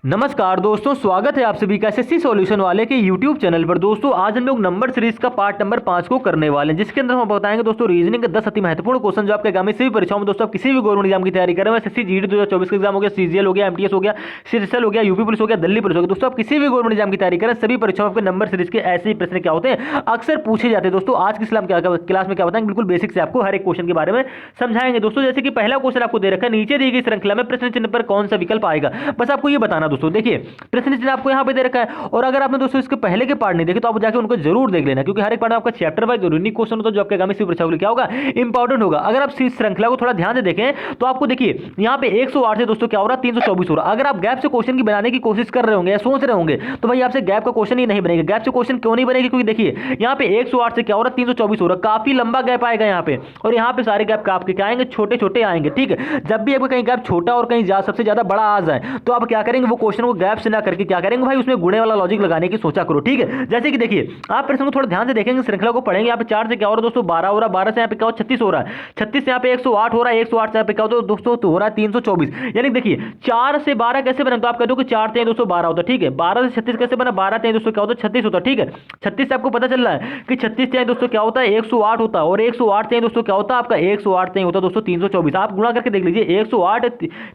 नमस्कार दोस्तों, स्वागत है आप सभी का एसएससी सॉल्यूशन वाले के यूट्यूब चैनल पर। दोस्तों आज हम लोग नंबर सीरीज का पार्ट नंबर 5 को करने वाले हैं, जिसके अंदर हम बताएंगे दोस्तों रीजनिंग के 10 अति महत्वपूर्ण क्वेश्चन जो आपके आगामी सभी परीक्षाओं में दोस्तों आप किसी भी गवर्नमेंट एग्जाम की तैयारी कर रहे हैं, एसएससी जीडी 2024 का एग्जाम हो गया, सीजीएल हो गया, एमटीएस हो गया, सीजीएल हो गया, यूपी पुलिस हो गया, दिल्ली पुलिस हो गया। दोस्तों आप किसी भी गवर्नमेंट एग्जाम की तैयारी करें, सभी परीक्षाओं के नंबर सीरीज के ऐसे ही प्रश्न क्या होते हैं अक्सर पूछे जाते हैं। दोस्तों आज की क्लास में क्या बताएंगे, बिल्कुल बेसिक से आपको हर एक क्वेश्चन के बारे में समझाएंगे। दोस्तों जैसे कि पहला क्वेश्चन आपको दे रखा है, नीचे दी गई श्रृंखला में प्रश्न चिन्ह पर कौन सा विकल्प आएगा। बस आपको ये बताना दोस्तों। देखिए प्रश्न चिन्ह आपको यहाँ पे दे रखा है, और अगर आपने दोस्तों इसके पहले के पार्ट नहीं देखे तो आप जाके उनको जरूर देख लेना, क्योंकि हर एक पार्ट में आपका चैप्टर वाइज यूनिक क्वेश्चन होता है जो आपके आगामी परीक्षा के लिए क्या होगा, इंपॉर्टेंट होगा। अगर आप इस श्रृंखला को थोड़ा ध्यान से देखें तो आपको देखिए यहाँ पे 108 से दोस्तों क्या हो रहा है 324 हो रहा है। अगर आप गैप से क्वेश्चन की बनाने की कोशिश कर रहे होंगे या सोच रहे होंगे तो भाई आपसे गैप का क्वेश्चन ही नहीं बनेगा। गैप से क्वेश्चन क्यों नहीं बनेगी, क्योंकि देखिए यहाँ पे 108 से क्या हो रहा है 324 हो रहा है, काफी लंबा गैप आएगा यहाँ पे, और यहाँ पे सारे गैप आपके क्या आएंगे, छोटे छोटे आएंगे। ठीक है, जब भी आपको कहीं गैप छोटा और कहीं सबसे ज्यादा बड़ा आ जाए तो आप क्या करेंगे, वो क्वेश्चन को गैप से ना करके क्या करेंगे भाई, उसमें गुणे वाला लॉजिक लगाने की सोचा करो। ठीक है, जैसे कि देखिए आप प्रश्न को थोड़ा ध्यान से देखेंगे, श्रृंखला को पढ़ेंगे। यहाँ पे 4 से क्या हो रहा है दोस्तों 12 हो रहा है, 12 से यहाँ पे क्या हो 36 हो रहा है, 36 से यहाँ पे 108 हो रहा है, 108 से यहाँ पे क्या हो दोस्तों तो हो रहा है 324। यानी देखिए 4 से 12 कैसे बना, तो आप कहते हो कि 4 3 दोस्तों 12 होता है। ठीक है, 12 से 36 कैसे बना, 12 3 दोस्तों क्या होता है 36 होता है। ठीक है, 36 से आपको पता चल रहा है कि 36 3 दोस्तों क्या होता है 108 होता है, और 108 3 दोस्तों क्या होता है आपका 108 3 होता है दोस्तों 324। आप गुणा करके देख लीजिए, 108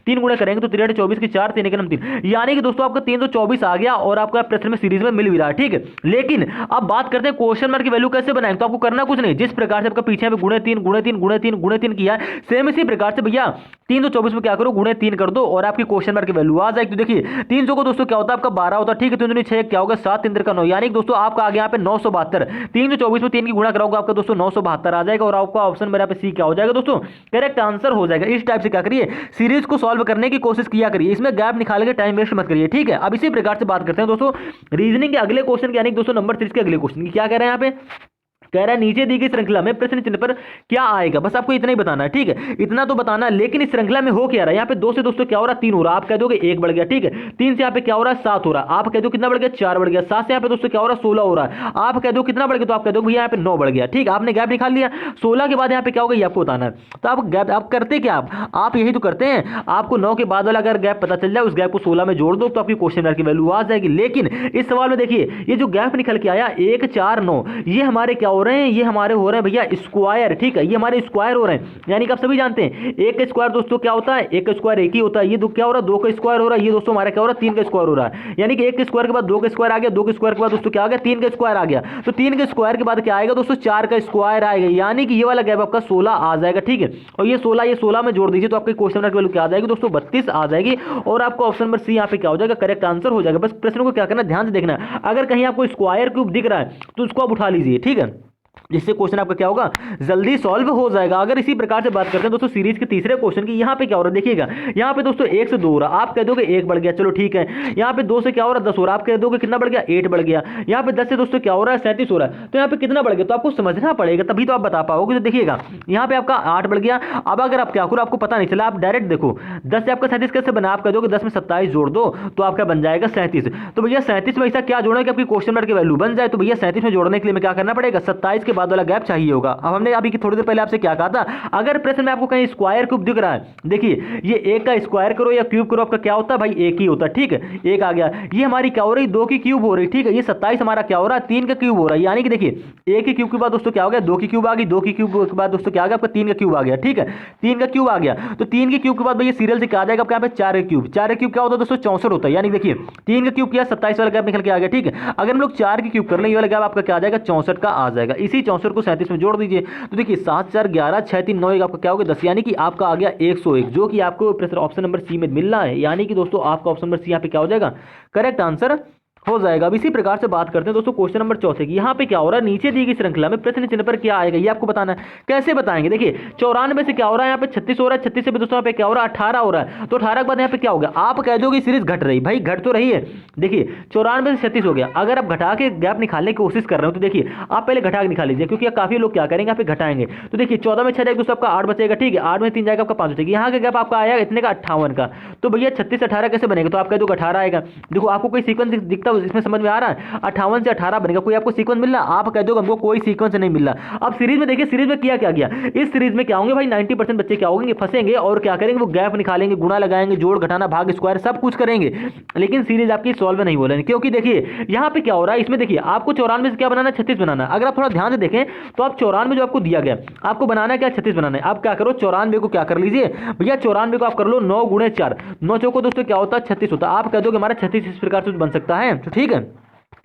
3 गुणा करेंगे तो 3 24 की 4 3 3, यानी कि दोस्तों आपका 324 आ गया, और आपका प्रश्न में सीरीज में मिल भी रहा है। ठीक है, लेकिन अब बात करते हैं क्वेश्चन मार्क की वैल्यू कैसे बनाएंगे। तो आपको करना कुछ नहीं, जिस प्रकार से आपका पीछे पे गुणे 3 गुणे 3 गुणे 3 गुणे 3 किया, सेम इसी प्रकार से भैया 324 में क्या करो गुणे 3 कर दो, और आपकी क्वेश्चन मार्क की वैल्यू आ जाएगी। तो देखिए 300 को दोस्तों क्या होता है आपका 12 होता है। ठीक है, 3 6 क्या होगा 7 3 का 9, यानी कि दोस्तों आपका आ गया यहाँ पे 972। 324 में 3 की गुणा कराओगे आपका दोस्तों 972 आ जाएगा, और आपका ऑप्शन मेरा पे सी क्या हो जाएगा दोस्तों, करेक्ट आंसर हो जाएगा। इस टाइप से क्या करिए, सीरीज को सॉल्व करने की कोशिश किया करिए, इसमें गैप निकाल के टाइम वेस्ट मत करिए। ठीक है, अब इसी प्रकार से बात करते हैं दोस्तों रीजनिंग के अगले क्वेश्चन की, यानी दोस्तों नंबर 30 के अगले क्वेश्चन की। क्या कह रहे हैं यहाँ पे, कह रहा है नीचे दी गई श्रृंखला में प्रश्न चिन्ह पर क्या आएगा। बस आपको इतना ही बताना है। ठीक है, इतना तो बताना है, लेकिन इस श्रृंखला में हो क्या रहा है, यहाँ पे 2 से दोस्तों क्या हो रहा है 3 हो रहा है, आप कह दोगे 1 बढ़ गया। ठीक है, 3 से यहाँ पे क्या हो रहा है 7 हो रहा है, आप कह दो कितना बढ़ गया 4 बढ़ गया। 7 से यहाँ पे दोस्तों क्या हो रहा है 16 हो रहा है, आप कह दो कितना बढ़ गया, तो आप कह दो भैया यहाँ पे 9 बढ़ गया। ठीक है, आपने गैप निकाल लिया। 16 के बाद यहाँ पे क्या होगा ये आपको बताना है। तो आप गैप आप करते क्या, आप यही तो करते हैं, आपको 9 के बाद वाला अगर गैप पता चल जाए, उस गैप को 16 में जोड़ दो तो आपकी क्वेश्चन मार्क की वैल्यू आ जाएगी। लेकिन इस सवाल में देखिए ये जो गैप निकल के आया 1 4 9, ये हमारे क्या हो रहे हैं, ये हमारे हो रहे हैं भैया स्क्वायर। ठीक है, ये हमारे स्क्वायर हो रहे हैं, यानी कि आप सभी जानते हैं 1 का स्क्वायर दोस्तों क्या होता है, 1 का स्क्वायर 1 ही होता है। ये क्या हो रहा है 2 का स्क्वायर हो रहा है, ये दोस्तों हमारा क्या हो रहा है 3 का स्क्वायर हो रहा है, यानी कि 1 के स्क्वायर के बाद 2 का स्क्वायर आ गया, 2 के स्क्वायर के बाद दोस्तों क्या आ गया 3 का स्क्वायर आ गया, तो 3 के स्क्वायर के बाद क्या आएगा दोस्तों 4 का स्क्वायर आएगा, यानी कि ये वाला गैप आपका 16 आ जाएगा। ठीक है, और ये 16 में जोड़ दीजिए तो आपके क्वेश्चन मार्क की वैल्यू क्या आ जाएगी दोस्तों 32 आ जाएगी, और आपका ऑप्शन नंबर सी यहाँ पे क्या हो जाएगा करेक्ट आंसर हो जाएगा। बस प्रश्न को क्या करना ध्यान से देखना, अगर कहीं आपको स्क्वायर क्यूब दिख रहा है तो उसको आप उठा लीजिए। ठीक है, जिससे क्वेश्चन आपका क्या होगा जल्दी सॉल्व हो जाएगा। अगर इसी प्रकार से बात करते हैं दोस्तों सीरीज के तीसरे क्वेश्चन की, यहाँ पे क्या हो रहा है देखिएगा, यहाँ पे दोस्तों 1 से 2 हो रहा है, आप कह दोगे 1 बढ़ गया, चलो ठीक है। यहाँ पे 2 से क्या हो रहा है 10 हो रहा है, आप कह दोगे कितना बढ़ गया 8 बढ़ गया। यहाँ पे 10 से दोस्तों क्या हो रहा है 37 हो रहा है, तो यहाँ पे कितना बढ़ गया, तो आपको समझना पड़ेगा तभी तो आप बता पाओगे। तो देखिएगा यहाँ पे आपका 8 बढ़ गया। अब अगर आप क्या करो आपको पता नहीं चला, आप डायरेक्ट देखो 10 से आपका 37 कैसे बना, आप कह दोगे 10 में 27 जोड़ दो तो आपका बन जाएगा 37। तो भैया 37 में ऐसा क्या जोड़ना कि आपकी क्वेश्चन मार्क की वैल्यू बन जाए, तो भैया 37 में जोड़ने के लिए क्या करना पड़ेगा 27 के बाद वाला गैप चाहिए होगा। अब हमने अभी की थोड़ी देर पहले आपसे क्या कहा था, अगर प्रश्न में आपको कहीं स्क्वायर क्यूब दिख रहा है, देखिए ये 1 का स्क्वायर करो या क्यूब करो आपका क्या होता है भाई 1 ही होता है। ठीक है, 1 आ गया, ये हमारी क्या हो रही 2 की क्यूब हो रही। ठीक है, ये 27 हमारा क्या हो रहा है 3 का क्यूब हो रहा है, यानी कि देखिए 1 की क्यूब के बाद दोस्तों क्या हो गया 2 की क्यूब आ गई, 2 की क्यूब के बाद दोस्तों क्या आ गया आपका 3 का क्यूब आ गया। ठीक है, 3 का क्यूब आ गया, तो 3 की क्यूब के बाद भैया सीरियल से क्या आ जाएगा आपका यहाँ पे 4 का क्यूब। 4 का क्यूब क्या होता है दोस्तों 64 होता है, यानी देखिए 3 का क्यूब किया 27 वाला गैप निकल के आ गया। ठीक है, अगर हम लोग 4 की क्यूब कर लें ये वाला गैप आपका क्या आ जाएगा 64 का आ जाएगा। इसी 64 को 37 में जोड़ दीजिए, तो देखिए 7 4 11 6 3 9 आपका क्या होगा 10, यानी कि आपका आ गया 101, जो कि आपको ऑप्शन नंबर सी में मिल रहा है, यानी कि दोस्तों आपका ऑप्शन नंबर सी यहाँ पे क्या हो जाएगा करेक्ट आंसर हो जाएगा। अब इसी प्रकार से बात करते हैं दोस्तों क्वेश्चन नंबर 4 की। यहाँ पे क्या हो रहा है नीचे दी गई श्रृंखला में प्रश्न चिन्ह पर क्या आएगा ये आपको बताना है। कैसे बताएंगे, देखिए 94 से क्या हो रहा है यहाँ पे 36 हो रहा है, 36 से भी दोस्तों यहाँ पे क्या हो रहा है 18 हो रहा है, तो 18 के बाद यहाँ पे क्या होगा आप कह दोगे सीरीज घट रही, भाई घट तो रही है। देखिए 94 से 36 हो गया, अगर आप घटा के गैप निकालने की कोशिश कर रहे हो तो देखिए आप पहले घटा के निकाल लीजिए, क्योंकि काफी लोग क्या करेंगे यहाँ पे घटाएंगे। तो देखिए 14 में 6 जाएगा दोस्तों आपका 8 बचेगा। ठीक है, 8 में 3 जाएगा आपका 5 बचेगा, यहाँ का गैप आपका आया इतने का 58 का, तो भैया 36 18 कैसे बनेगा, तो आप कह दो 18 आएगा। देखो आपको कोई सीक्वेंस दिखता इसमें समझ में आ रहा है? 58 से 18 बनेगा। कोई आपको सीक्वेंस मिल रहा? आप कहते हो हमको कोई सीक्वेंस नहीं मिल रहा। अब सीरीज में देखिए, सीरीज में किया क्या गया, इस सीरीज में क्या होंगे भाई, 90% बच्चे क्या होंगे, फंसेंगे और क्या करेंगे, वो गैप निकालेंगे, गुणा लगाएंगे, जोड़ घटाना भाग स्क्वायर सब कुछ करेंगे, लेकिन सीरीज आपकी सॉल्व नहीं हो रही। क्योंकि देखिए यहां पे क्या हो रहा है, इसमें देखिए आपको 94 से क्या बनाना है, 36 बनाना है। अगर आप थोड़ा ध्यान से देखें तो आप 94 जो आपको दिया गया, आपको बनाना है क्या, 36 बनाना है। आप क्या करो, 94 को क्या कर लीजिए भैया, 94 को आप कर लो 9 गुणे 4, 9 चौको दोस्तों क्या होता है, 36 होता है। आप कह दो कि हमारा 36 इस प्रकार से बन सकता है, तो ठीक है।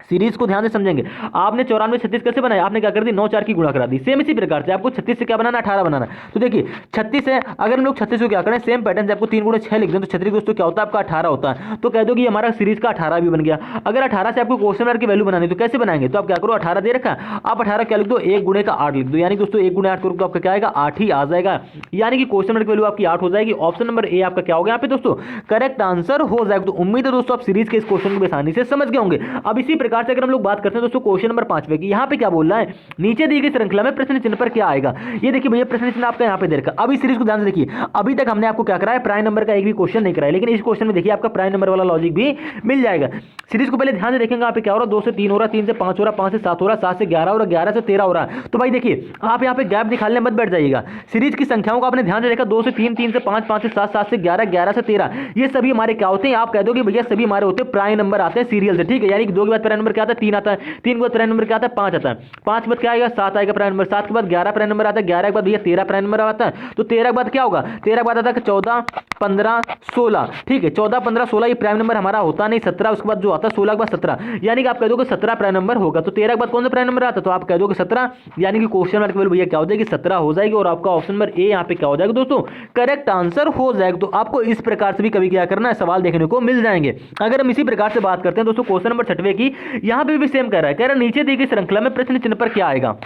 सीरीज को ध्यान से समझेंगे। आपने 94 36 कैसे बनाया, आपने क्या कर दी, 9 4 की गुणा करा दी। सेम इसी प्रकार से आपको 36 से क्या बनाना, 18 बनाना। तो देखिए 36 है, अगर हम लोग 36 को क्या करें, सेम पैटर्न से आपको 3 गुणे 6 लिख दें तो 36 दोस्तों क्या होता है, आपका 18 होता है। तो कह दो कि हमारा सीरीज का 18 भी बन गया। अगर 18 से आपको क्वेश्चन मार्क की वैल्यू बनानी तो कैसे बनाएंगे, तो आप क्या करो, 18 दे रखा, आप 18 क्या लिख दो, 1 गुणे का 8 लिख दो। यानी दोस्तों 1 गुणे 8 करो तो आपका क्या आएगा, 8 ही आ जाएगा। यानी कि क्वेश्चन मार्क की वैल्यू आपकी 8 हो जाएगी। ऑप्शन नंबर ए आपका क्या होगा यहाँ पे दोस्तों, करेक्ट आंसर हो जाएगा। तो उम्मीद है दोस्तों आप सीरीज के इस क्वेश्चन को आसानी से समझ गए होंगे। अब इसी प्रकार से अगर हम लोग बात करते हैं दोस्तों क्वेश्चन नंबर 5 की, यहाँ पे क्या बोल रहा है, नीचे दी गई श्रृंखला में प्रश्न चिन्ह पर क्या आएगा। ये देखिए भैया प्रश्न चिन्ह आपका यहाँ पे दे रखा। अब इस सीरीज को ध्यान से देखिए, अभी तक हमने आपको क्या कराया, प्राइम नंबर का एक भी क्वेश्चन नहीं कराया, लेकिन इस क्वेश्चन में देखिए आपका प्राइम नंबर वाला लॉजिक भी मिल जाएगा। सीरीज को पहले ध्यान से देखेंगे, यहाँ पे क्या हो रहा है, 2 से 3 हो रहा है, 3 से 5 हो रहा है, 5 से 7 हो रहा है, 7 से 11 हो रहा है, 11 से 13 हो रहा है। तो भाई देखिए आप यहाँ पे गैप निकालने मत बैठ जाइएगा। सीरीज की संख्याओं को आपने ध्यान से देखा, 2 से 3, 3 से 5, 5 से 7, 7 से 11, 11 से 13, ये सभी हमारे क्या होते हैं, आप कह दो कि भैया सभी हमारे होते हैं प्राइम नंबर आते हैं सीरियल से, ठीक है। यानी कि 2 के बाद प्राइम नंबर क्या आता है, 3 आता है, 3 के बाद प्राइम नंबर क्या आता है, 5 आता है, 5 के बाद क्या आएगा, 7 आएगा प्राइम नंबर, 7 के बाद 11 प्राइम नंबर आता है, 11 के बाद भैया 13 प्राइम नंबर आता है। तो 13 के बाद क्या होगा, 13 के बाद आता है 14 15 16, ठीक है। 14 15 16 ये प्राइम नंबर हमारा होता नहीं, 17 उसके बाद जो आता है 16 के बाद 17, यानी कि आप कह दो कि 17 प्राइम नंबर होगा। तो 13 के बाद कौन सा प्राइम नंबर आता है, तो आप कह दो कि 17, यानी कि क्वेश्चन मार्क वैल्यू भैया क्या हो जाएगी, 17 हो जाएगी। और आपका ऑप्शन नंबर ए यहाँ पे क्या हो जाएगा दोस्तों, करेक्ट आंसर हो जाएगा। तो आपको इस प्रकार से भी कभी क्या करना है, सवाल देखने को मिल जाएंगे। अगर हम इसी प्रकार से बात करते हैं दोस्तों क्वेश्चन नंबर 6 की, यहाँ पे भी सेम कह रहा है नीचे दी गई श्रृंखला में प्रश्न चिन्ह पर क्या आएगा।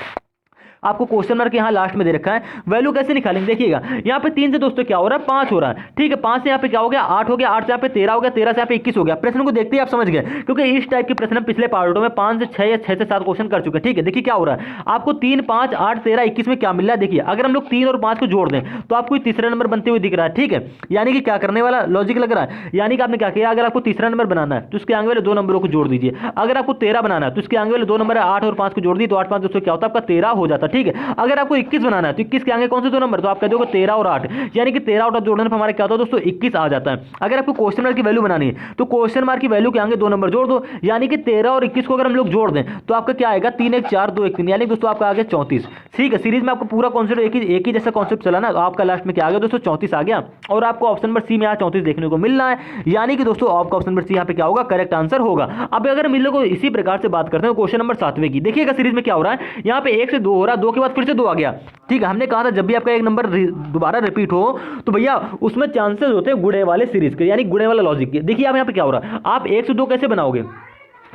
आपको क्वेश्चन मार्क यहाँ लास्ट में दे रखा है, वैल्यू कैसे निकालेंगे देखिएगा। यहाँ पे 3 से दोस्तों क्या हो रहा है, 5 हो रहा है, ठीक है। 5 से यहाँ पे क्या हो गया, 8 हो गया, 8 से यहाँ पे 13 हो गया, 13 से यहाँ पे 21 हो गया। प्रश्न को देखते ही आप समझ गए, क्योंकि इस टाइप के प्रश्न हम पिछले पार्टों में 5 से 6 या 6 से 7 क्वेश्चन कर चुके हैं, ठीक है। देखिए क्या हो रहा है, आपको 3 5 8 13 21 में क्या मिल रहा है। देखिए अगर हम लोग 3 और 5 को जोड़ दें तो आपको तीसरा नंबर बनते हुए दिख रहा है, ठीक है। यानी कि क्या करने वाला लॉजिक लग रहा है, यानी कि आपने क्या किया, अगर आपको तीसरा नंबर बनाना है तो उसके आगे वाले 2 नंबरों को जोड़ दीजिए। अगर आपको 13 बनाना है तो उसके आगे वाले 2 नंबर 8 और 5 को जोड़ दी तो 8 5 दोस्तों क्या होता है, आपका 13 हो जाता है, ठीक है। अगर आपको 21 बनाना है तो 21 के आगे कौन से 2 नंबर, तो आप कह दोगे 13 और 8, यानी कि 13 और 8 जोड़ने पर हमारा क्या होता है दोस्तों, 21 आ जाता है। अगर आपको क्वेश्चन मार्क की वैल्यू बनानी है तो क्वेश्चन मार्क की वैल्यू के आगे 2 नंबर जोड़ दो, यानी कि 13 और 21 को अगर हम लोग जोड़ दें तो आपका क्या आएगा, 3 1 4 2 1 3, यानी दोस्तों आपका आ गया 34, ठीक है। सीरीज में आपको पूरा कॉन्सेप्ट एक ही जैसा कॉन्सेप्ट चला ना, तो आपका लास्ट में क्या आ गया दोस्तों, 34 आ गया। और आपको ऑप्शन नंबर सी में यहाँ 34 देखने को मिल रहा है, यानी कि दोस्तों आपका ऑप्शन नंबर सी यहाँ पे क्या होगा, करेक्ट आंसर होगा। अब अगर हम इन लोगों को इसी प्रकार से बात करते हैं क्वेश्चन नंबर 7 की, देखिएगा सीरीज में क्या हो रहा है, यहाँ पे 1 से 2 हो रहा है, 2 के बाद फिर से 2 आ गया, ठीक है। हमने कहा था जब भी आपका एक नंबर दोबारा रिपीट हो तो भैया उसमें चांसेस होते हैं गुणे वाले सीरीज के, यानी गुणे वाला लॉजिक के। देखिए आप यहाँ पे क्या हो रहा है, आप 1 से 2 कैसे बनाओगे,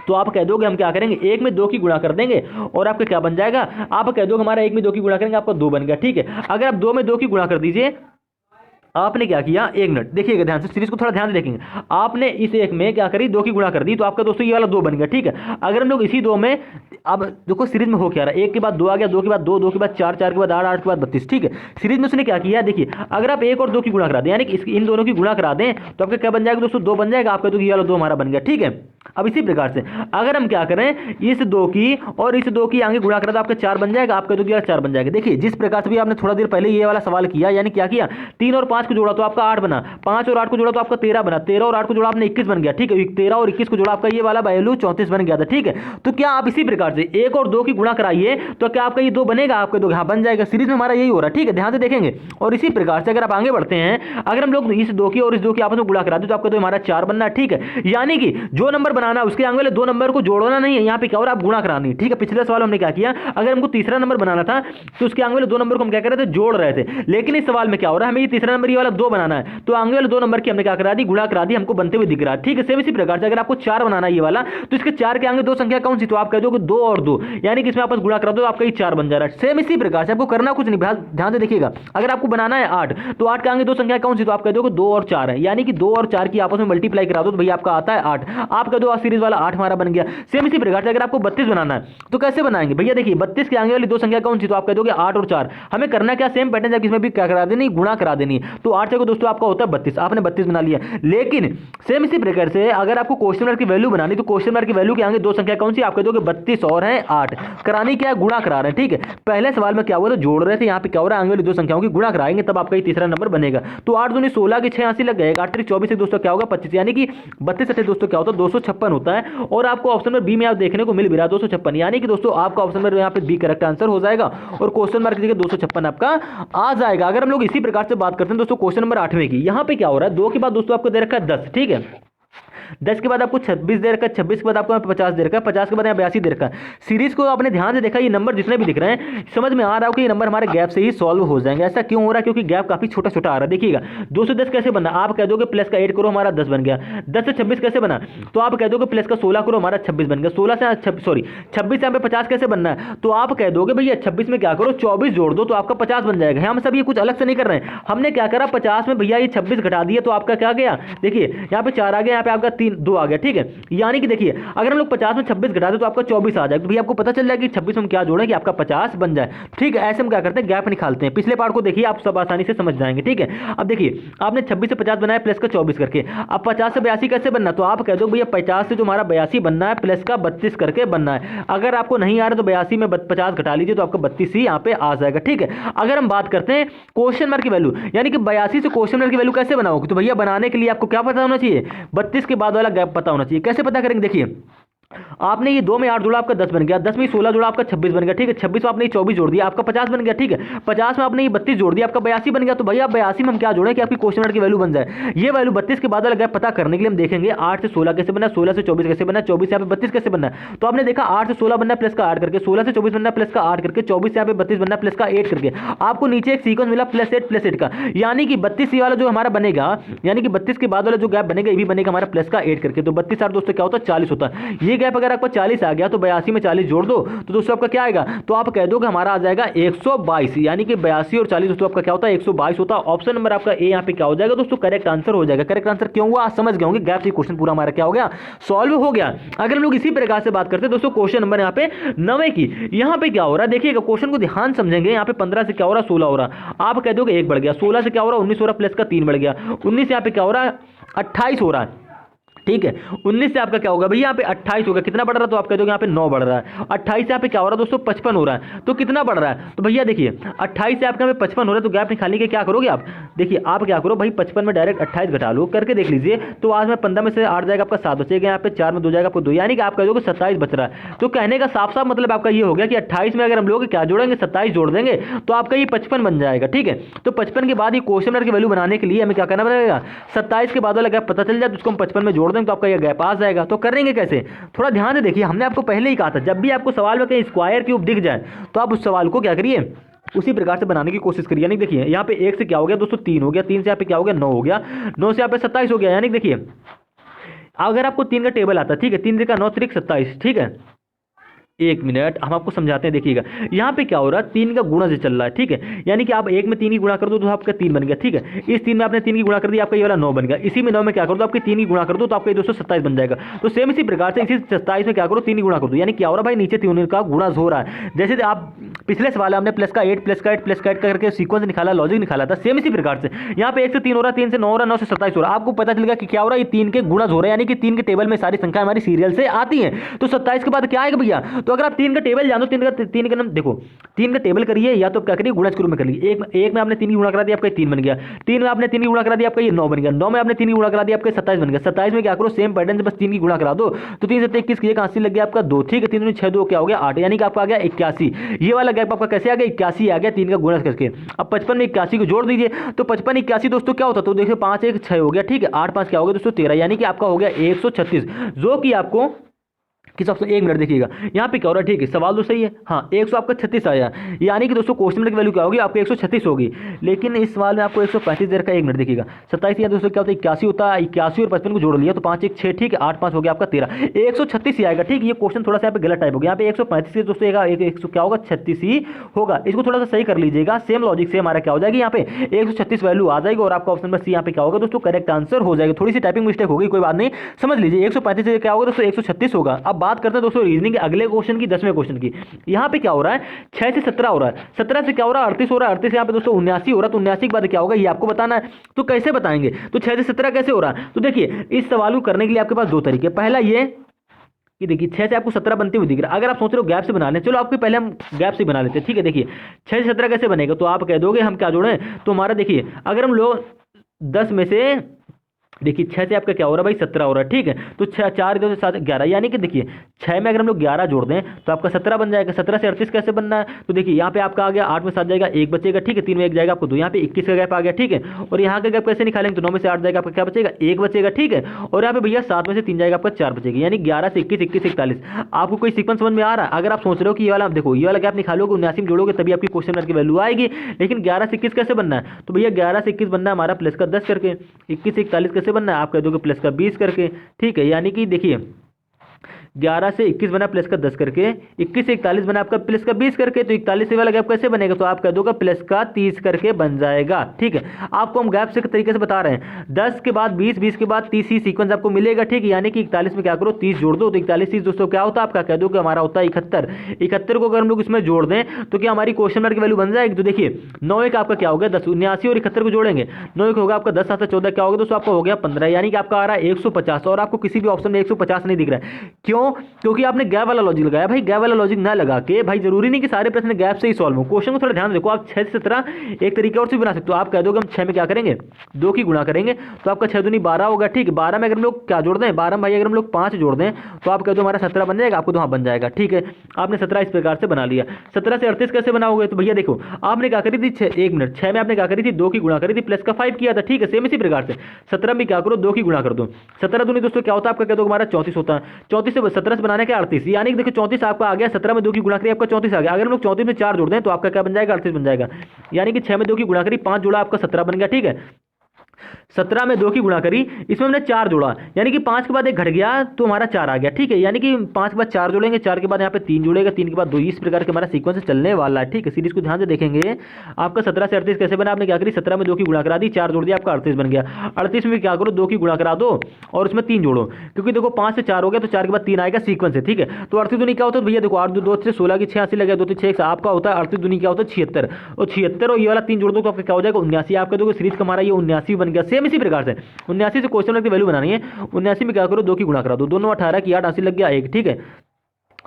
तो आप कह दोगे हम क्या करेंगे, 1 में 2 की गुणा कर देंगे और आपका क्या बन जाएगा, आप कह दोगे हमारा 1 में 2 की गुणा करेंगे, आपका 2 बन गया, ठीक है। अगर आप 2 में 2 की गुणा कर दीजिए, आपने क्या किया, 1 मिनट देखिएगा ध्यान से, सीरीज को थोड़ा ध्यान से देखेंगे। आपने इस 1 में क्या करी, 2 की गुणा कर दी, तो आपका दोस्तों ये वाला 2 बन गया, ठीक है। अगर हम लोग इसी 2 में, अब देखो सीरीज में हो क्या रहा है, 1 के बाद 2 आ गया, 2 के बाद 2, 2 के बाद 4, 4 के बाद 8, 8 के बाद 32, ठीक है। सीरीज में उसने क्या किया, देखिए अगर आप 1 और 2 की गुणा करा दें, यानी कि इन दोनों की गुणा करा दें तो आपका क्या बन जाएगा दोस्तों, 2 बन जाएगा। आपका तो ये वाला 2 हमारा बन गया, ठीक है। अब इसी प्रकार से अगर हम क्या करें, इस 2 की और इस 2 की आगे गुणा करें तो आपका 4 बन जाएगा, आपका तो 4 बन जाएगा। देखिए जिस प्रकार से भी आपने थोड़ा देर पहले ये वाला सवाल किया, यानी क्या किया, 3 और 5 को जोड़ा तो आपका 8 बना, 5 और 8 को जोड़ा तो आपका 13 बना, 13 और 8 को जोड़ा आपने 21 बन गया, ठीक है। 13 और 21 को जोड़ा आपका ये वाला वैल्यू 34 बन गया था, ठीक है। तो क्या आप इसी प्रकार से 1 और 2 की गुणा कराइए तो क्या आपका ये 2 बनेगा, आपका 2 हाँ बन जाएगा। सीरीज में हमारा यही हो रहा है, ठीक है, ध्यान से देखेंगे। और इसी प्रकार से अगर आप आगे बढ़ते हैं, अगर हम लोग इस 2 की और इस 2 की आपस में गुणा करा दे तो आपका 2 हमारा 4 बनना है, ठीक है। यानी कि जो नंबर बनाना उसके आगे वाले 2 नंबर को जोड़ना नहीं है, यहाँ पे क्या हो रहा है, आप गुणा करानी, ठीक है। पिछले सवाल हमने क्या किया, अगर हमको तीसरा नंबर बनाना था तो उसके आगे वाले 2 नंबर को हम क्या कर रहे थे, जोड़ रहे थे। लेकिन इस सवाल में क्या हो रहा है, हमें ये तीसरा नंबर ये वाला 2 बनाना है, तो आगे वाले 2 नंबर की हमने क्या करा दी, गुणा करा दी, हमको बनते हुए दिख रहा है, ठीक है। सेम इसी प्रकार से अगर आपको 4 बनाना है ये वाला, तो इसके 4 के आगे 2 संख्या कौन सी, तो आप कह दो 2 और 2, यानी कि इसमें आपस गुणा करा दो तो आपका ये 4 बन जा रहा है। सेम इसी प्रकार से आपको करना कुछ नहीं, ध्यान से देखिएगा। अगर आपको बनाना है 8, तो 8 के आगे 2 संख्या कौन सी, तो आप कह दो 2 और 4 है, यानी कि 2 और 4 की आपस में मल्टीप्लाई करा दो तो भैया आपका आता है 8। आप कह दो सीरीज वाला 8 हमारा बन गया। सेम इसी प्रकार से अगर आपको 32 बनाना है तो कैसे बनाएंगे भैया, देखिए 32 के आगे वाली दो संख्या कौन सी, तो आप कह दोगे 8 और 4। हमें करना क्या, सेम पैटर्न है, इसमें भी क्या करा देनी, गुणा करा देनी। तो 8 से दोस्तों आपका होता है 32, आपने 32 बना लिया। लेकिन सेम इसी प्रकार से अगर आपको क्वेश्चन मार्क की वैल्यू बनानी तो क्वेश्चन मार्क की वैल्यू के आगे दो संख्या कौन सी, आप कह दोगे 32 और है 8। करानी क्या है, गुणा करा रहे हैं। ठीक है, पहले सवाल में क्या हुआ, तो जोड़ रहे थे, यहाँ पे क्या हो रहा है, आगे वाली दो संख्याओं की गुणा कराएंगे तब आपका ये तीसरा नंबर बनेगा। तो 8 दूनी 16 के 6 80 लग गए, 8 24 से दोस्तों क्या होगा 25, यानी कि 32 से दोस्तों क्या होता है 256 होता है। और आपको ऑप्शन में बी में आप देखने को मिल भी रहा है 256, यानी कि दोस्तों आपका ऑप्शन में यहाँ पे बी करेक्ट आंसर हो जाएगा और क्वेश्चन मार्क की जगह 256 आपका आ जाएगा। अगर हम लोग इसी प्रकार से बात करते हैं दोस्तों क्वेश्चन नंबर 8वें की, यहाँ पे क्या हो रहा है, 2 के बाद दोस्तों आपको दे रखा है 10। ठीक है, 10 के बाद आपको 26 दे रखा है, 26 के बाद आपको 50 दे रखा है, 50 के बाद यहाँ 82 दे रखा है। सीरीज को आपने ध्यान से देखा, ये नंबर जितने भी दिख रहे हैं समझ में आ रहा हो कि ये नंबर हमारे गैप से ही सॉल्व हो जाएंगे। ऐसा क्यों हो रहा है, क्योंकि गैप काफी छोटा छोटा आ रहा है। देखिएगा 210 कैसे बना, आप कह दोगे प्लस का 8 करो हमारा 10 बन गया। 10 से 26 कैसे बना, तो आप कह दोगे प्लस का 16 करो हमारा 26 बन गया। 16 से 26 से यहाँ पे 50 कैसे बनना है, तो आप कह दोगे भैया 26 में क्या करो 24 जोड़ दो तो आपका 50 बन जाएगा। हम सब ये कुछ अलग से नहीं कर रहे हैं, हमने क्या करा 50 में भैया ये 26 घटा दिया तो आपका क्या गया, देखिए यहाँ पे 4 आ गया, यहाँ पे आपका 3 2 आ गया। ठीक है, यानी कि देखिए अगर हम लोग 50 में 26 घटा दे तो आपका 24 आ जाएगा। तो भैया आपको पता चल जाएगा कि 26 में क्या जोड़ें कि आपका 50 बन जाए। ठीक है, ऐसे हम क्या करते हैं गैप निकालते हैं। पिछले पार्ट को देखिए आप सब आसानी से समझ जाएंगे। ठीक है, अब देखिए आपने 26 से 50 बनाया प्लस का 24 करके, अब 50 से 82 कैसे बनना, तो आप कह दो भैया 50 से जो हमारा 82 बनना है प्लस का 32 करके बनना है। अगर आपको नहीं आ रहा तो 82 में 50 घटा लीजिए तो आपका 32 ही यहाँ पे आ जाएगा। ठीक है, अगर हम बात करते हैं क्वेश्चन मार्क की वैल्यू, यानी कि 82 से क्वेश्चन मार्क की वैल्यू कैसे बनाओगे, तो भैया बनाने के लिए आपको क्या पता होना चाहिए, 32 के बाद वाला गैप पता होना चाहिए। कैसे पता करेंगे, देखिए आपने ये 2 में 8 जोड़ा आपका 10 बन गया, 10 में 16 जोड़ा आपका 26 बन गया। ठीक है, 26 में आपने 24 जोड़ दिया आपका 50 बन गया। ठीक है, 50 में आपने ये 32 जोड़ दिया आपका 82 बन गया। तो भैया 82 में हम क्या जोड़ें कि आपकी क्वेश्चन मार्क की वैल्यू बन जाए। ये वैल्यू 32 के बाद वाला गैप पता करने के लिए हम देखेंगे 8 से 16 कैसे बनना, 16 से 24 कैसे बनना, 24 से यहाँ पे 32 कैसे बनना है। तो आपने देखा 8 से 16 बनना प्लस का 8 करके, 16 से 24 बनना प्लस का 8 करके, 24 से यहाँ पे 32 बनना प्लस का 8 करके। आपको नीचे एक सीक्वेंस मिला +8 का, यानी कि 32 वाला जो हमारा बनेगा, यानी कि 32 के बाद वाला जो गैप बनेगा ये भी बनेगा हमारा प्लस का 8 करके। तो 32 8 दोस्तों क्या होता है 40 होता है। ये गैप अगर आपको 40 आ गया तो 82 में 40 जोड़ दो तो दोस्तों आपका क्या आएगा, तो आप कह दो कि हमारा आ जाएगा 122, यानी कि 82 और 40 दोस्तों आपका क्या होता है 122 होता है। ऑप्शन नंबर आपका ए यहाँ पे क्या हो जाएगा दोस्तों, करेक्ट आंसर हो जाएगा। करेक्ट आंसर क्यों हुआ, आप समझ गए होंगे, गैप से क्वेश्चन पूरा हमारा क्या हो गया, सॉल्व हो गया। अगर हम लोग इसी प्रकार से बात करते हैं दोस्तों क्वेश्चन नंबर यहाँ पे 9 की, यहाँ पे क्या हो रहा है देखिएगा, क्वेश्चन को ध्यान समझेंगे। यहाँ पे 15 से क्या हो रहा है 16 हो रहा है, आप कह दोगे 1 बढ़ गया। 16 से क्या हो रहा है 19 हो रहा है प्लस का 3 बढ़ गया। 19 से यहाँ पे क्या हो रहा है 28 हो रहा है। ठीक है, 19 से आपका क्या होगा भैया यहाँ पे 28 होगा, कितना बढ़ रहा है तो आप कह दोगे यहाँ पे 9 बढ़ रहा है। 28 से यहाँ पे क्या हो रहा है दोस्तों 55 हो रहा है, तो कितना बढ़ रहा है, तो भैया देखिए 28 से आपका यहाँ पे 55 हो रहा है, तो गैप निकालने के क्या करोगे आप, देखिए आप क्या करो भाई 55 में डायरेक्ट 28 घटा लो करके देख लीजिए। तो आज में 15 में से 8 जाएगा आपका 7 बचेगा, यहाँ पे 4 में 2 जाएगा आपको 2, यानी कि आप कह दोगे 27 बच रहा है। तो कहने का साफ साफ मतलब आपका ये हो गया कि 28 में अगर हम लोग क्या जोड़ेंगे 27 जोड़ देंगे तो आपका ये 55 बन जाएगा। ठीक है, तो 55 के बाद ये क्वेश्चन मार्क की वैल्यू बनाने के लिए हमें क्या करना पड़ेगा, 27 के बाद वाला गैप पता चल जाए तो उसको हम 55 में जोड़ देंगे तो आपका ये गैप आ जाएगा। तो करेंगे कैसे, थोड़ा ध्यान से देखिए, हमने आपको पहले ही कहा था जब भी आपको सवाल में कहीं स्क्वायर क्यूब दिख जाए तो आप उस सवाल को क्या करिए उसी प्रकार से बनाने की कोशिश करिए। यानी देखिए यहाँ पे 1 से क्या हो गया दोस्तों 3 हो गया, 3 से यहाँ पे क्या हो गया 9 हो गया, 9 से यहाँ पे 27 हो गया। यानी देखिए अगर आपको 3 का टेबल आता है, ठीक है, 3 का 9 3 27, ठीक है, 1 मिनट हम आपको समझाते हैं। देखिएगा यहाँ पे क्या हो रहा है 3 का गुणा से चल रहा है। ठीक है, यानी कि आप 1 में 3 की गुणा कर दो तो आपका 3 बन गया। ठीक है, इस 3 में आपने 3 की गुणा कर दी आपका ये वाला 9 बन गया। इसी में 9 में क्या कर दो आपके 3 की गुणा कर दो तो आपका 227 बन जाएगा। तो सेम इसी प्रकार से इसी 27 में क्या करो 3 की गुणा कर दो, यानी क्या हो रहा है भाई नीचे 3 का गुणा हो रहा है। जैसे आप पिछले सवाल हमने प्लस का 8 प्लस का 8 प्लस का 8 करके सीक्वेंस निकाला, लॉजिक निकाला था, सेम इसी प्रकार से यहाँ पे 1 से 3 हो रहा है, 3 से 9 हो रहा है, 9 से 27 हो रहा है। आपको पता चलेगा कि क्या हो रहा है ये 3 के गुणा हो रहा है, यानी कि 3 के टेबल में सारी संख्या हमारी सीरियल से आती है। तो 27 के बाद क्या आएगा भैया, तो अगर आप 3 का टेबल जानो, 3 का नाम देखो, 3 का टेबल करिए या तो क्या करिए गुणा के रूप में कर लीजिए। एक में आपने 3 की गुणा करा दिया आपका 3 बन गया, 3 में आपने 3 की गुणा करा दिया आपका ये 9 बन गया, 9 में आपने 3 की गुणा करा दिया आपका 27 बन गया। 27 में क्या करो सेम पैटर्न से बस 3 की गुणा करा दो, तो 3 से 21 की 80 लग गया आपका 2। ठीक है, 3 में 6 2 क्या हो गया 8, यानी कि आपका आ गया 81। ये वाला गैप आपका कैसे आ गया 81 आ गया 3 का गुणा करके। अब 55 में 81 को जोड़ दीजिए तो 55 81 दोस्तों क्या होता, तो देखिए 5 1 6 हो गया। ठीक है, 8 5 क्या हो गया दोस्तों 13, यानी कि आपका हो गया 136, जो कि आपको किस ऑप्शन, 1 मिनट देखिएगा यहाँ पे क्या हो रहा है। ठीक है, सवाल तो सही है, हाँ 136 आया, यानी कि दोस्तों क्वेश्चन मिनट की वैल्यू क्या होगी आपको 136 होगी, लेकिन इस सवाल में आपको 135 देर का 1 मिनट देखिएगा। 27 या दोस्तों क्या होता है 81 होता है, 81 और 55 को जोड़ लिया तो 5 1 6, ठीक है 8 5 हो गया आपका 13, 136 ही आएगा। ठीक है, ये क्वेश्चन थोड़ा सा यहाँ पे गलत टाइप हो गया, यहाँ पे 135 से दोस्तों क्या होगा 36 ही होगा, इसको थोड़ा सा सही कर लीजिएगा। सेम लॉजिक से हमारा क्या हो जाएगी यहाँ पे 136 वैल्यू आ जाएगी और आपका ऑप्शन नंबर सी यहाँ पे क्या होगा दोस्तों करेक्ट आंसर हो जाएगा। थोड़ी सी टाइपिंग मिस्टेक होगी, कोई बात नहीं, समझ लीजिए 135 से क्या होगा दोस्तों 136 होगा। अब बात करते हैं दोस्तों रीजनिंग के अगले क्वेश्चन की, 10वें क्वेश्चन की। यहाँ पे क्या हो रहा है 6 से 17 हो रहा है, 17 से क्या हो रहा है 38 हो रहा है, 38 से यहाँ पे दोस्तों 79 हो रहा है, तो 79 के बाद क्या होगा ये आपको बताना है। तो कैसे बताएंगे, तो 6 से 17 कैसे हो रहा है, तो देखिए इस सवाल को करने के लिए आपके पास दो तरीके, पहला ये देखिए 6 से आपको 17 बनते हुए दिख रहा है। अगर आप सोच रहे हो गैप से बना लें, चलो आपके पहले हम गैप से बना लेते हैं। ठीक है, देखिए 6 से 17 कैसे बनेगा, तो आप कह दोगे हम क्या जोड़ें, तो हमारा देखिए अगर हम लोग 10 में से देखिए 6 से आपका क्या हो रहा है भाई 17 हो रहा है। ठीक है, तो 6 4 2 7 11, यानी कि देखिए 6 में अगर हम लोग 11 जोड़ दें तो आपका 17 बन जाएगा। 17 से 38 कैसे बनना है, तो देखिए यहाँ पे आपका आ गया 8 में 7 जाएगा 1 बचेगा, ठीक है 3 में 1 जाएगा आपको 2, यहाँ पे 21 का गैप आ गया। ठीक है, और यहाँ का गैप कैसे निकालेंगे, तो 9 में से 8 जाएगा आपका क्या बचेगा 1 बचेगा। ठीक है, और यहाँ पे भैया 7 में से 3 जाएगा आपका 4 बचेगा, यानी 11 से 21 21 से 41। आपको कोई सीक्वेंस समझ में आ रहा है, अगर आप सोच रहे हो कि ये वाला देखो ये वाला गैप निकालोगे 79 में जोड़ोगे तभी आपकी क्वेश्चन मार्क की वैल्यू आएगी, लेकिन 11 से 21 कैसे बनना है, तो भैया 11 से 21 बनना है हमारा प्लस का 10 करके, 21 से 41 कैसे बनना है आप कह दोगे प्लस का 20 करके। ठीक है, यानी कि देखिए 11 से 21 बना प्लस का 10 करके, 21 से 41 बना आपका प्लस का 20 करके, तो 41 से वाला गैप कैसे बनेगा, तो आप कह दोगे प्लस का 30 करके बन जाएगा। ठीक है, आपको हम गैप से तरीके से बता रहे हैं, 10 के बाद 20, 20 के बाद 30 ही सीक्वेंस आपको मिलेगा। ठीक है, यानी कि 41 में क्या करो 30 जोड़ दो, तो 41 30 दोस्तों क्या होता है आपका कह दो कि हमारा होता है 71। 71 को अगर हम लोग इसमें जोड़ दें तो क्या हमारी क्वेश्चन मार्क की वैल्यू बन जाएगी, तो देखिए 9 एक आपका क्या हो गया 10, 79 और 71 को जोड़ेंगे 9 एक होगा आपका 10 7 14 क्या होगा दोस्तों आपका हो गया 15, यानी कि आपका आ रहा है 150, और आपको किसी भी ऑप्शन में 150 नहीं दिख रहा है। क्यों, क्योंकि आपने गैप वाला लॉजिक लगाया। भाई गैप वाला लॉजिक ना लगा के, भाई जरूरी नहीं कि सारे प्रश्न गैप से ही सॉल्व हो, क्वेश्चन को थोड़ा ध्यान रखो। आप 6 से 17 एक तरीके और से बना सकते हो, आप कह दोगे हम 6 में क्या करेंगे 2 की गुणा करेंगे, तो आपका 6 दूनी 12 होगा। ठीक है, 12 में अगर हम लोग क्या जोड़ दें 12 में भाई अगर हम लोग 5 जोड़ दें तो आप कह दो हमारा 17 बन जाएगा, आपको तो हाँ बन जाएगा। ठीक है, आपने 17 इस प्रकार से बना लिया। 17 से 38 कैसे बनाओगे, तो भैया देखो आपने क्या करी थी 1 मिनट 6 में आपने क्या करी थी 2 की गुणा करी थी प्लस का 5 किया था। ठीक है, सेम इसी प्रकार से 17 में क्या करो 2 की गुणा कर दो, 17 दूनी दोस्तों क्या होता है आपका कह दो हमारा 34 होता है, 34 से 17 से बनाने का 38, यानी कि देखो 34 आपका आ गया, 17 में 2 की गुणा करी आपका 34 आ गया। अगर हम लोग 34 में 4 जोड़ दें तो आपका क्या बन जाएगा 38 बन जाएगा, यानी कि 6 में 2 की गुणा करी 5 जोड़ा आपका 17 बन गया। ठीक है, 17 में 2 की गुणा करी, इसमें हमने 4 जोड़ा, यानी कि 5 के बाद 1 घट गया तो हमारा 4 आ गया। ठीक है, यानी कि 5 के बाद 4 जोड़ेंगे, 4 के बाद यहाँ पे 3 जोड़ेगा, 3 के बाद 2, इस प्रकार के हमारा सीक्वेंस चलने वाला है। ठीक है, सीरीज को ध्यान से देखेंगे। आपका 17 से 38 कैसे बना, आपने क्या करी 17 में 2 की गुणा करा दी, 4 जोड़ दिया आपका 38 बन गया। 38 में क्या करो 2 की गुणा करा दो और उसमें 3 जोड़ो, क्योंकि देखो 5 से 4 हो गया तो 4 के बाद 3 आएगा सीक्वेंस है। ठीक है, तो 38 दूनी क्या होता है भैया देखो 8 2 से 16 की 86 लगे 2 3 6 आपका होता है 38 दूनी क्या होता है 76, और 76 और ये वाला 3 जोड़ दो तो आपका क्या हो जाएगा 79। आपका देखो सीरीज का हमारा ये 79 बन गया। सेम इसी प्रकार से 79 से क्वेश्चन मार्क की वैल्यू बनानी है, 79 में क्या करो 2 की गुणा करा दो, दोनों 18 की 8 80 लग गया 1। ठीक है,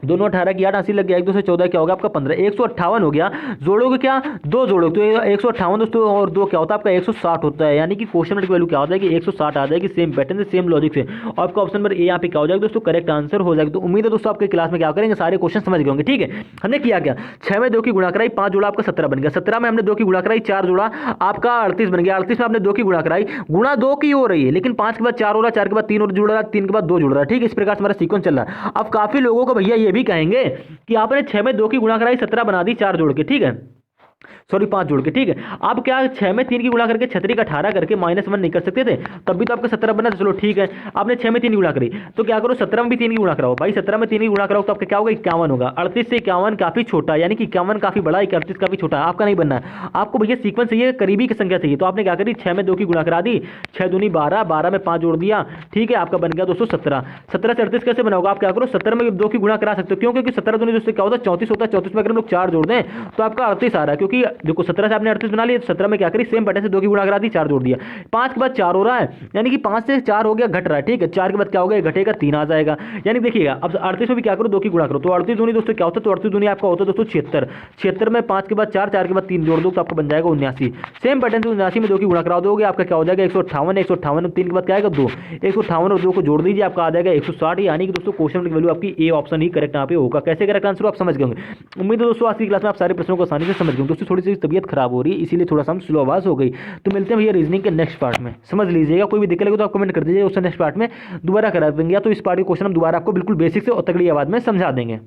दोनों 18 की 8 80 लग गया, 1 2 से 14 क्या होगा आपका 15, 158 हो गया। जोड़ोगे क्या 2 जोड़ोगे तो 158 दोस्तों और 2 क्या होता है आपका 160 होता है, यानी कि क्वेश्चन मार्क की वैल्यू क्या हो जाएगी 160 आ जाएगी। सेम पैटर्न से सेम लॉजिक से, और आपका ऑप्शन नंबर ए यहाँ पे क्या हो जाएगा दोस्तों करेक्ट आंसर हो जाएगा। तो उम्मीद है दोस्तों आपके क्लास में क्या करेंगे सारे क्वेश्चन समझ गए होंगे। ठीक है, हमने किया क्या 6 में 2 की गुणा कराई 5 जोड़ा आपका 17 बन गया, 17 में हमने 2 की गुणा कराई 4 जोड़ा आपका 38 बन गया, 38 में आपने 2 की गुणा कराई, गुणा 2 की हो रही है लेकिन 5 के बाद 4 हो रहा है, 4 के बाद 3 और जुड़ रहा है, 3 के बाद 2 जुड़ रहा है। ठीक है, इस प्रकार से हमारा सीक्वेंस चल रहा है। अब काफी लोगों को भैया ये भी कहेंगे कि आपने 6 में 2 की गुणा कराई 17 बना दी 4 जोड़ के, ठीक है सॉरी 5 जोड़ के। ठीक है, आप क्या 6 में 3 की गुणा करके 6 का 18 करके -1 नहीं कर सकते थे, तब भी तो आपका 17 बना था। चलो ठीक है, आपने 6 में 3 की गुणा करी तो क्या करो 17 में भी 3 की गुणा कराओ। भाई 17 में 3 की गुणा कराओ तो आपका क्या होगा 51 होगा। 38 से 51 काफी छोटा, यानी कि 51 काफी बड़ा, 38 काफी छोटा, आपका नहीं बनना है। आपको भैया सीक्वेंस चाहिए, करीबी की संख्या चाहिए, तो आपने क्या करी 6 में 2 की गुणा करा दी, 6 दूनी 12, 12 में 5 जोड़ दिया। ठीक है, आपका बन गया दोस्तों 17। 17 से 38 कैसे बनाओगे, आप क्या करो 17 में 2 की गुणा करा सकते हो, क्यों क्योंकि 17 दूनी दोस्तों क्या होता है 34 होता है, 34 में अगर हम लोग 4 जोड़ दें तो आपका 38 आ रहा है, क्योंकि देखो 17 से आपने 38 बना लिया, 17 में क्या करी सेम पैटर्न से 2 की गुणा करा दी 4 जोड़ दिया, 5 के बाद 4 हो रहा है, यानी कि 5 से 4 हो गया घट रहा है। ठीक है, 4 के बाद क्या होगा घटेगा 3 आ जाएगा, यानी देखिएगा अब 38 में भी क्या करो 2 की गुणा करो, तो 38 दूनी दोस्तों क्या होता है, तो 38 दूनी आपका होता है दोस्तों 76, 76 में 5 के बाद 4, 4 के बाद 3 जोड़ दो तो आपका बन जाएगा 79। सेम पैटर्न से 79 में 2 की गुणा करा दोगे आपका क्या हो जाएगा 158, 158 3 के बाद क्या आएगा 2, 158 और 2 को जोड़ दीजिए आपका आ जाएगा 160, यानी कि दोस्तों क्वेश्चन की वैल्यू आपकी ए ऑप्शन ही करेक्ट यहाँ पे होगा। कैसे करेक्ट आंसर आप समझ गए होंगे। उम्मीद है दोस्तों आज की क्लास में आप सारे प्रश्नों को आसानी से समझ गए। दोस्तों दोस्तों थोड़ी सी तबीयत खराब हो रही है, इसीलिए थोड़ा सा हम स्लो आवाज़ हो गई। तो मिलते हैं भैया रीजनिंग के नेक्स्ट पार्ट में, समझ लीजिएगा। कोई भी दिक्कत लगे तो आप कमेंट कर दीजिए, उससे नेक्स्ट पार्ट में दोबारा करा देंगे, या तो इस पार्ट के क्वेश्चन हम दोबारा आपको बिल्कुल बेसिक से और तगड़ी आवाज़ में समझा देंगे।